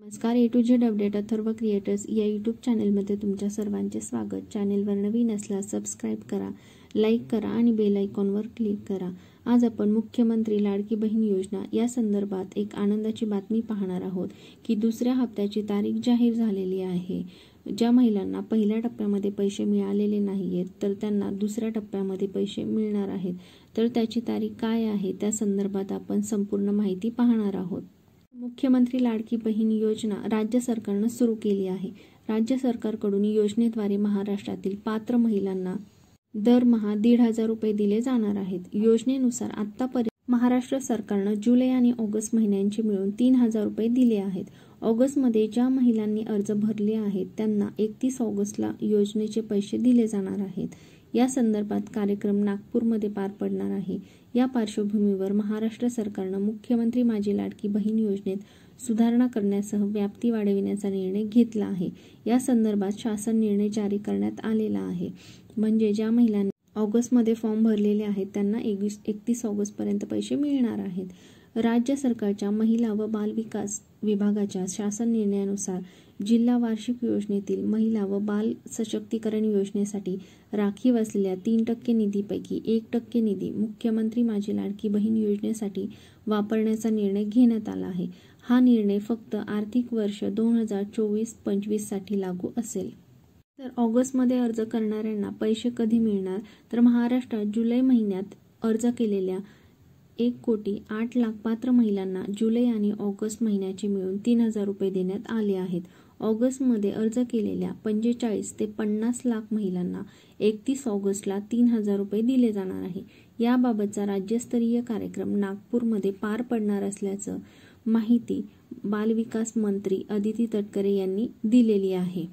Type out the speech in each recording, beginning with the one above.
नमस्कार, A to Z update Atharva creators या YouTube चॅनलमध्ये तुमच्या सर्वांचे स्वागत। चॅनलवर नवीन असल्यास सबस्क्राईब करा, लाईक करा आणि बेल आयकॉनवर क्लिक करा। आज आपण मुख्यमंत्री लाडकी बहीण योजना या संदर्भात एक आनंदाची बातमी पाहणार आहोत की दुसऱ्या हप्त्याची तारीख जाहीर झालेली आहे। ज्या महिलांना पहिल्या टप्प्यामध्ये पैसे मिळालेले नाहीयेत तर त्यांना दुसऱ्या टप्प्यामध्ये पैसे मिळणार आहेत। तर त्याची तारीख काय आहे त्या संदर्भात आपण संपूर्ण माहिती पाहणार आहोत। मुख्यमंत्री लाडकी बहीण योजना राज्य सरकारने सुरू केली आहे। राज्य सरकारकडून योजनेद्वारे महाराष्ट्रातील पात्र महिलांना दरमहा 1,500 रुपये दिले जाणार आहेत। योजनेनुसार आतापर्यंत महाराष्ट्र सरकारने जुलै आणि ऑगस्ट महिन्यांचे मिळून 3,000 रुपये दिले आहेत। ऑगस्टमध्ये ज्या महिलांनी अर्ज भरले आहेत त्यांना 31 ऑगस्टला योजनेचे पैसे दिले जाणार आहेत। या संदर्भात कार्यक्रम नागपूरमध्ये पार पडणार आहे। या पार्श्वभूमीवर महाराष्ट्र सरकारने मुख्यमंत्री माझी लाडकी बहीण योजनेत सुधारणा करण्यासह व्याप्ती वाढविण्याचा निर्णय घेतला आहे। या संदर्भात शासन निर्णय जारी करण्यात आलेला आहे। म्हणजे ज्या महिलांनी ऑगस्टमध्ये फॉर्म भरलेले आहेत त्यांना 31 ऑगस्ट पर्यंत पैसे मिळणार आहेत। राज्य सरकारच्या महिला व बाल विकास विभागाच्या शासन निर्णयानुसार जिल्हा वार्षिक योजनेतील महिला व बाल सशक्तीकरण योजनेसाठी राखीव असलेल्या 3% निधीपैकी 1% निधी मुख्यमंत्री माझी लाडकी बहीण योजनेसाठी वापरण्याचा निर्णय घेण्यात आला आहे। हा निर्णय फक्त आर्थिक वर्ष 2024-25 साठी लागू असेल। तर ऑगस्टमध्ये अर्ज करणाऱ्यांना पैसे कधी मिळणार तर महाराष्ट्रात जुलै महिन्यात अर्ज केलेल्या 1,08,00,000 पात्र महिलांना जुलै आणि ऑगस्ट महिन्याचे मिळून 3,000 रुपये देण्यात आले आहेत। ऑगस्टमध्ये अर्ज केलेल्या 45 ते 50 लाख महिलांना 31 ऑगस्टला 3,000 रुपये दिले जाणार आहे। याबाबतचा राज्यस्तरीय कार्यक्रम नागपूरमध्ये पार पडणार असल्याचं माहिती बालविकास मंत्री अदिती तटकरे यांनी दिलेली आहे।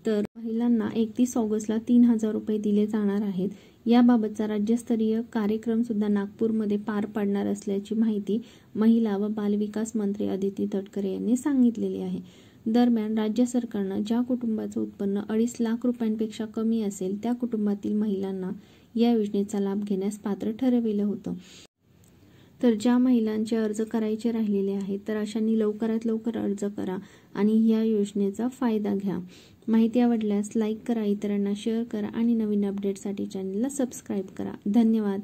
तर महिलांना 31 ऑगस्टला 3,000 रुपये दिले जाणार आहेत। याबाबतचा राज्यस्तरीय कार्यक्रम सुद्धा नागपूरमध्ये पार पाडणार असल्याची माहिती महिला व बालविकास मंत्री अदिती तटकरे यांनी सांगितलेली आहे। दरम्यान राज्य सरकारने ज्या कुटुंबाचं उत्पन्न 2.5 लाख रुपयांपेक्षा कमी असेल त्या कुटुंबातील महिलांना या योजनेचा लाभ घेण्यास पात्र ठरविलं होतं। तर ज्या महिलांचे अर्ज करायचे राहिलेले आहेत तर अशांनी लवकरात लवकर अर्ज करा आणि या योजनेचा फायदा घ्या। माहिती आवडल्यास लाईक करा, इतरांना शेअर करा आणि नवीन अपडेटसाठी चॅनलला सबस्क्राईब करा। धन्यवाद।